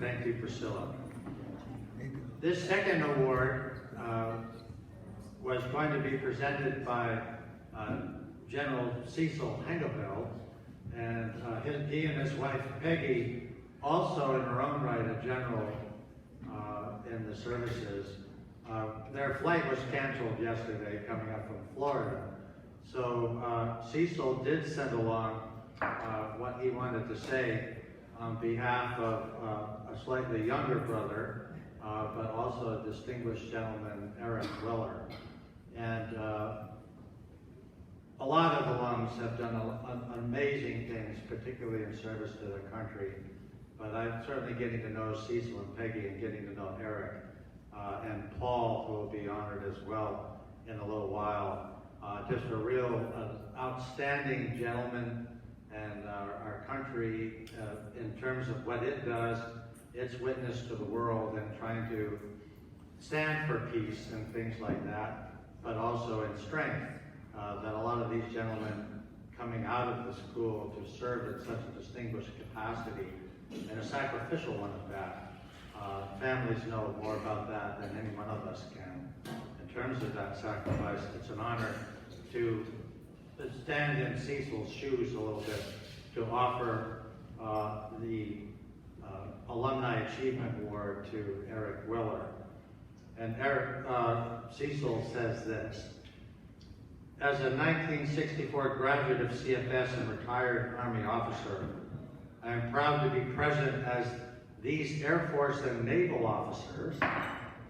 Thank you, Priscilla. This second award was going to be presented by General Cecil Hengeveld, and he and his wife Peggy, also in her own right a general in the services. Their flight was canceled yesterday coming up from Florida. So Cecil did send along what he wanted to say on behalf of a slightly younger brother, but also a distinguished gentleman, Eric Weller. And a lot of alums have done amazing things, particularly in service to their country. But I'm certainly getting to know Cecil and Peggy and getting to know Eric and Paul, who will be honored as well in a little while. Just a real outstanding gentleman, and our country, in terms of what it does, its witness to the world and trying to stand for peace and things like that, but also in strength, that a lot of these gentlemen coming out of the school to serve in such a distinguished capacity, and a sacrificial one at that. Families know more about that than any one of us can. In terms of that sacrifice, it's an honor to stand in Cecil's shoes a little bit, to offer the Alumni Achievement Award to Eric Weller. And Cecil says this: as a 1964 graduate of CFS and retired Army officer, I am proud to be present as these Air Force and Naval officers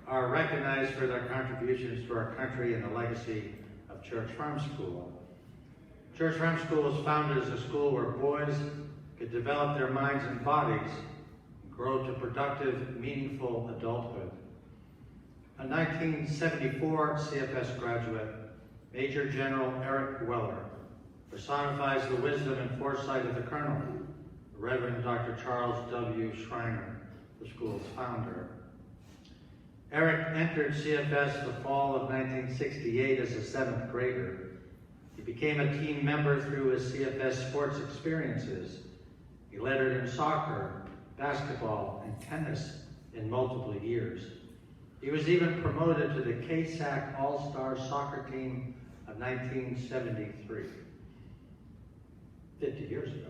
are recognized for their contributions to our country and the legacy of Church Farm School. Church Farm School was founded as a school where boys could develop their minds and bodies and grow to productive, meaningful adulthood. A 1974 CFS graduate, Major General Eric Weller, personifies the wisdom and foresight of the Colonel, the Reverend Dr. Charles W. Schreiner, the school's founder. Eric entered CFS the fall of 1968 as a 7th grader. He became a team member through his CFS sports experiences. He lettered in soccer, basketball, and tennis in multiple years. He was even promoted to the KSAC All-Star Soccer Team of 1973, 50 years ago.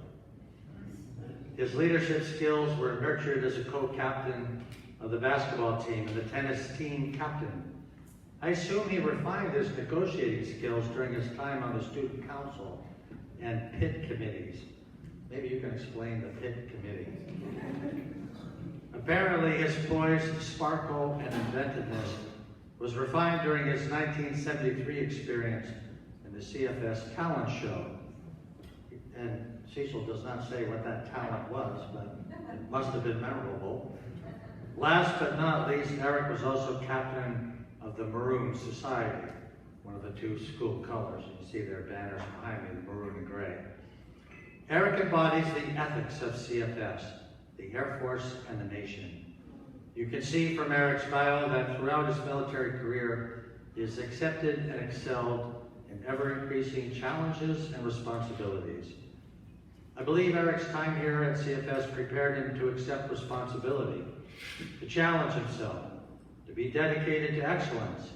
His leadership skills were nurtured as a co-captain of the basketball team and the tennis team captain. I assume he refined his negotiating skills during his time on the student council and pit committees. Maybe you can explain the pit committees. Apparently, his poise, sparkle, and inventiveness was refined during his 1973 experience in the CFS talent show. And Cecil does not say what that talent was, but it must have been memorable. Last but not least, Eric was also captain of the Maroon Society, one of the two school colors. You can see their banners behind me, the maroon and gray. Eric embodies the ethics of CFS, the Air Force, and the nation. You can see from Eric's bio that throughout his military career, he has accepted and excelled in ever-increasing challenges and responsibilities. I believe Eric's time here at CFS prepared him to accept responsibility, to challenge himself, to be dedicated to excellence,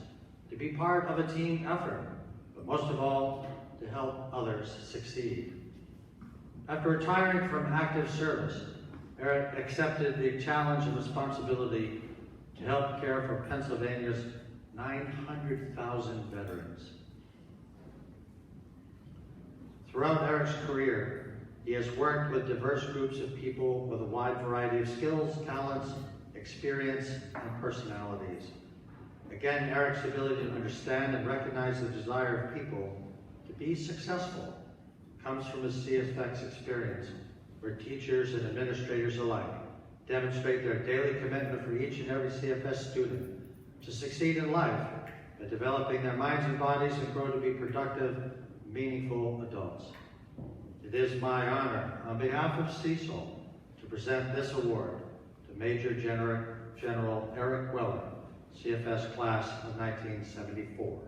to be part of a team effort, but most of all, to help others succeed. After retiring from active service, Eric accepted the challenge and responsibility to help care for Pennsylvania's 900,000 veterans. Throughout Eric's career, he has worked with diverse groups of people with a wide variety of skills, talents, experience, and personalities. Again, Eric's ability to understand and recognize the desire of people to be successful comes from his CFX experience, where teachers and administrators alike demonstrate their daily commitment for each and every CFS student to succeed in life by developing their minds and bodies and grow to be productive, meaningful adults. It is my honor, on behalf of Cecil, to present this award to Major General Eric Weller, CFS Class of 1974.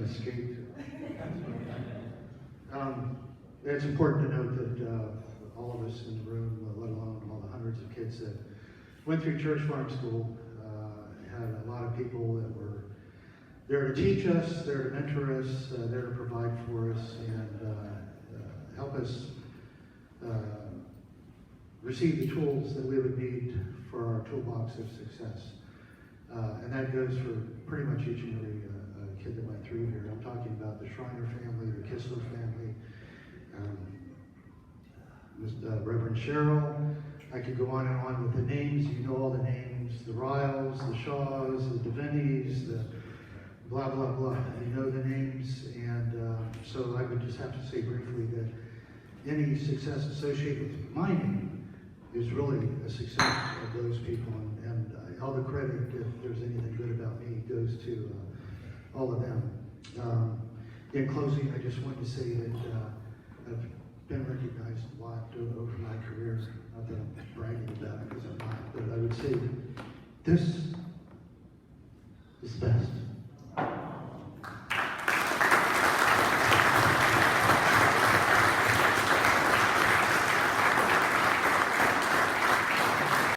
president escaped. It's important to note that all of us in the room, let alone all the hundreds of kids that went through Church Farm School, had a lot of people that were there to teach us, there to mentor us, there to provide for us, and help us receive the tools that we would need for our toolbox of success. And that goes for pretty much each and every kid that went through here. I'm talking about the Schreiner family, the Kistler family, Reverend Cheryl. I could go on and on with the names. You know all the names, the Riles, the Shaws, the Devinnies, the blah, blah, blah. You know the names. And so I would just have to say briefly that any success associated with my name is really a success of those people. And all the credit, if there's anything good about me, goes to all of them. In closing, I just want to say that I've been recognized a lot over my career. Not that I'm bragging about it, because I'm not, but I would say this is the best.